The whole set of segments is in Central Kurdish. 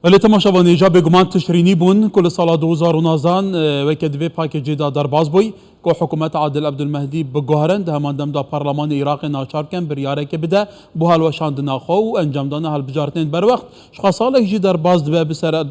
ولی تماشاوانی جا بگمان تشرینی بون کل سال 2019 وکدوی پاکیجی دا در باز بوی که حکومت عادل عبدالمهدی بگوهرند همان دم دا پارلمان عراق ناچار کن بریاره که بده بو هلوشاندنا خو و انجام دانا هلبجارتین بر وقت شخص سال جی در باز دوی بسر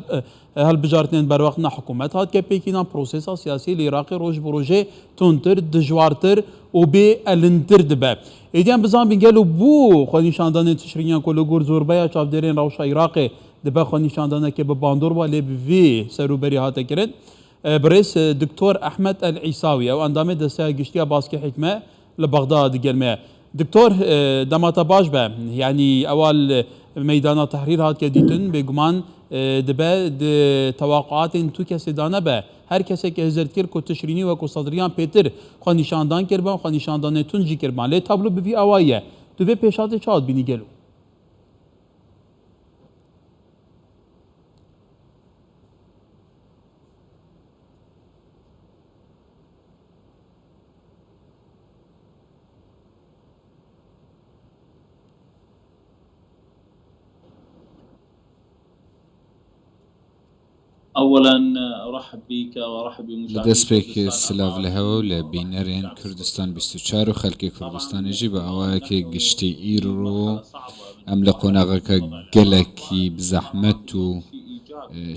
هلبجارتین بر وقت نه حکومت هات که پیکینا پروسیسا سیاسی العراقی روز بروژه تونتر دجوارتر و بی الانتر دبه ایدیان بزن بینگلو بو خودی شاندان تشرینیان کلو گور زوربایا چافدرین روش عراقی دبه خو نشاندانه که به باندور و لبوی سروبری هاته کرد برئیس دکتور احمد العیساوی او اندام دسته گشتیا باسک حکمه لبغداد گرمه دکتور دماتا باش به يعني اول ميدان تحرير هات كديتن بگمان دبه توقعات تو کسی دانه به هر کسی که هزرت کرد کو تشرینی و کو صدریان پیتر خو نشاندان کربان خو نشاندان تونجی کربان لی تابلو بوی اوایه تو به پیشات چاد بینی گلو اولا ارحب بك وارحب بمشاهديك لدەستپێکی سلااو لە هەوە و لە بینەرێن کوردستان 24 و خەلکی کوردستانیژی بە ئەوەیەکی گشتی ئیرۆ ئەم لە قۆناغەکە گەلێکی بزەحمەت و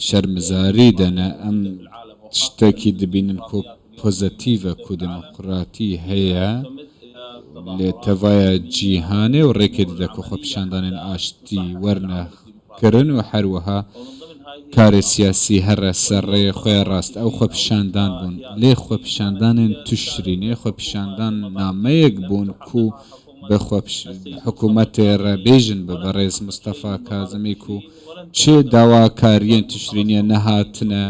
شەرمزاری دەنە ئەم شتێکی دبینن کۆ پۆزەتیڤە و دموقراتی هەیە لێ تەڤایە جیهانێ و ڕێکێ دەکە خۆپیشاندانên ئاشتی وەرنەکردن و هەروەها کارێ سیاسی هەرە سەرڕێ خۆیان ڕاست ئەو خۆپیشاندان بوون لێ خۆپیشاندانên توشرینێ خۆپیشاندان نامەیەک بوون و بە حکوومەتێ ڕەبێژن بە بەڕێز مستەفا کازمی و چێ داواکاریên توشرینیە نەهاتنە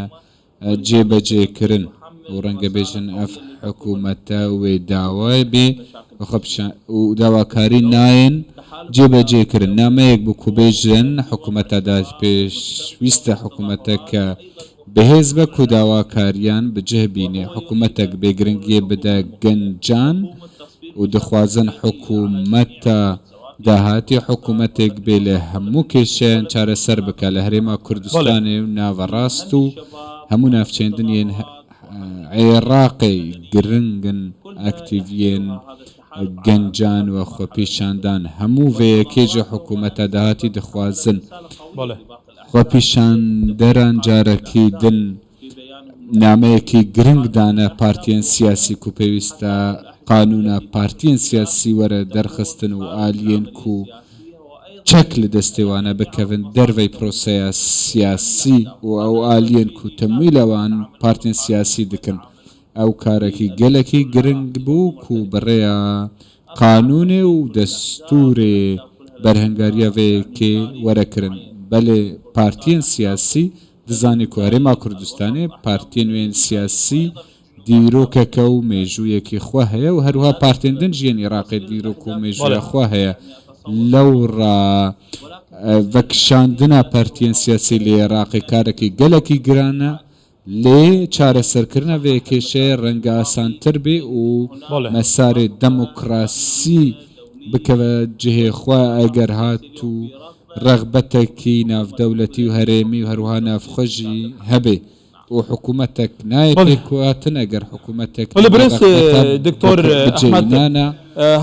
جێبەجێکردن و ڕەنگە بێژن ئەف حکوومەتە وێ داوای بێ و داواکاری نایەن جێبەجێکردن نامەیەک بوو کو بێژن حکوومەتە داش پێشویستە حکوومەتەکە بەهێز بە کو داواکاریان بجێ بینێ حکوومەتێک بێگرنگیە بدە گەنجان و دەخوازن حکوومەتە داهاتی حکوومەتێک بێ لە هەموو کێشیان چارەسەر بکە لە هەرێما کوردستانی و ناوەڕاست و هەموو ناوچێندنیان عێراقی گرنگن ئەکتیڤیên گەنجان و خۆپیشاندان هەموو vەیەکێژە حکوومەتە داهاتی دەخوازن خۆپیشاندەران جارێکی دن نامەیەکی گرنگدانە پارتیên سیاسی و پێویستە قانونا پارتیên سیاسی وەرە دەرخستن و ئالیên و چەک لە دەستێوانە بکەون دەرڤەی پرۆسەیە سیاسی و ئەو ئالیên و تەمویلەوان پارتیên سیاسی دکن ئەو کارێکی گەلێکی گرنگ بوو و بڕێە قانونێ و دەستورێ بەرهەنگاریە vەیەکێ وەرەکردن بەلێ پارتیên سیاسی دزانی کو هەرێما کوردستانê پارتیên wên سیاسی دیرۆکەکە و مێژوویەکی خوا هەیە و هەروها پارتیên din jiyên عێراقê dîrok و مێژوویە خوا هەیە لەو ڤەکشاندنا پارتیên سیاسی لە عێراقی کارێکی گەلێکی گرانە لێ چارەسەرکردنە vê کێشەیە ڕەنگە ئاسانتر بێ و مەسارێ دەموکراسی بکەوە جهێ خوا ئەگەر هات و ڕەغبەتێکی ناودەوڵەتی و هەرێمی و هەروها نافخۆشی هەبێ و حکوومەتێک نایە پێکهاتن ئەگەر حکوومەتێک برس دکتور احمد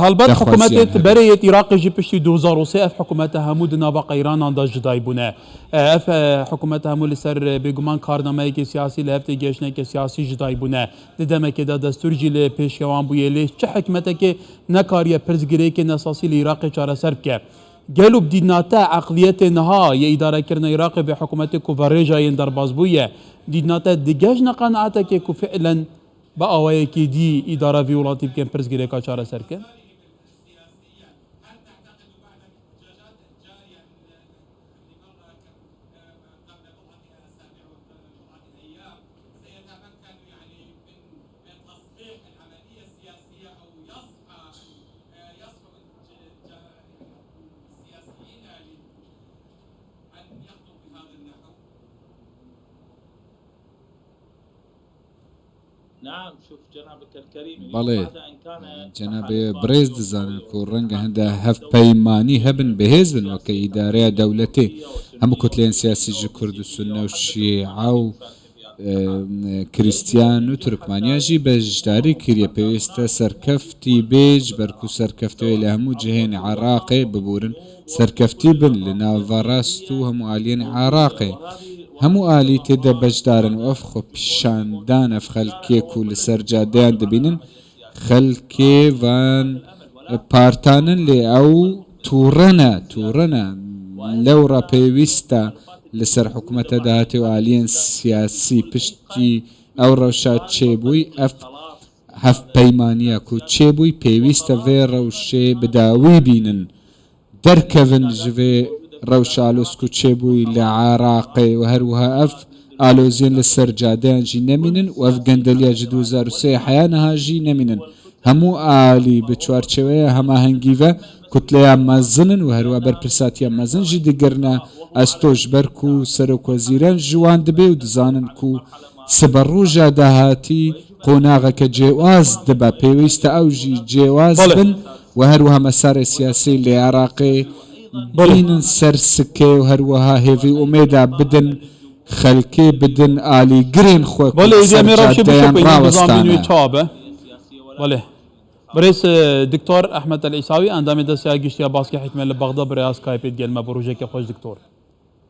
هەڵبەت حکوومەتێت بەرەیەت عێراقیژی پشتی 2003 ئەف حکوومەتە هەموو دناوەقە ئیراناندا جدای بوونە ئەف حکوومەتە هەموو لەسەر بێگومان کارنامەیەکی سیاسی لە هەفتەی گەشتێکی سیاسی جدای بوونە دەمێکێدا دەستورجی لە پێشکەوان بوویە لێ چه حکوومەتێکی نەکاریە پرزگرێکی نەساسی لە عێراقی چارەسەر بکە گەلو بدیدناتە عقلیەتێ نەها یە ئیدارەکردنە عێراقی بێ حکوومەتێک و ڤەڕێژایەن دەرباز بوویە دیدناتە دیگەش نەقەنەعەتێکێک و فعلەن بە ئەوەیەکی دی ئیدارە وی وڵاتی بکەن پرزگرێکا چارەسەرکەن نعم شوف جنابك الكريم بەڵێ بعد أن كان جەنابێ بڕێز دەزانن و ڕەنگە هەندە هەفپەیمانی هەبن بەهێز بن وەکە ئیدارەیە دەولەتێ هەموو کوتلێن سیاسیژ کورد و سونە و شیعە و کریسیان و تورکمانیاژی بەشداری کردە پێویستە سەرکەفتی بێژ بەرک و سەرکەفتەوەی لە هەموو جهێنی عراقێ ببورن سەرکەفتی بن لە ناوڤەڕاست و هەموو ئالیێنی عراقێ هەموو ئالی تێدا بەشدارن و ئەف خۆ پیشاندانە خەلکێک و لەسەر جادەیان دەبینن خەلکێڤان پارتانن لێ ئەو تووڕەنە لەوڕە پێویستە لەسەر حکوومەتە داهاتێ و ئالیێن سیاسی پشتی ئەو ڕەوشە چێبووی ئەف هەف پەیمانیە و چێبووی پێویستە vê ڕەوشێ بداوی بینن دەرکەون ژvê ڕەوشالۆسک و چێبووی لە عراقێ و هەروەها ئەف ئالۆزیێن لەسەر جادەیانژی نەمینن و ئەف گەندەلیاژی 2003 حیانەهاژی نەمینن هەموو ئالی بە چوارچەوەیە هەماهەنگیڤە کوتلەیان مەزنن و هەروە بەرپرساتیان مەزنژی دیگەرنە ئەستۆش بەرک و سەرۆکوەزیران ژوان دەبێ و دزانن و سبەڕۆژە داهاتی قۆناغەکە جێواز دەبە پێویستە ئەوژی جێواز بن و هەروەها مەسارە سیاسی لە عراقێ بڵینن سەر سکێ و هەروەها هێڤی ئومێدا بدن خەلکێ بدن ئالی گرێن خۆک سەرجادەیان ڕاوەستانە بەڵێ برێس دکتۆر ئەحمەد ئەلعیساوی ئەندامی دەستیا گشتیا باسکی حکمە لە بەغدا برای ئاسکای پێت گەلمە بە ڕۆژێکی خۆش دکتۆر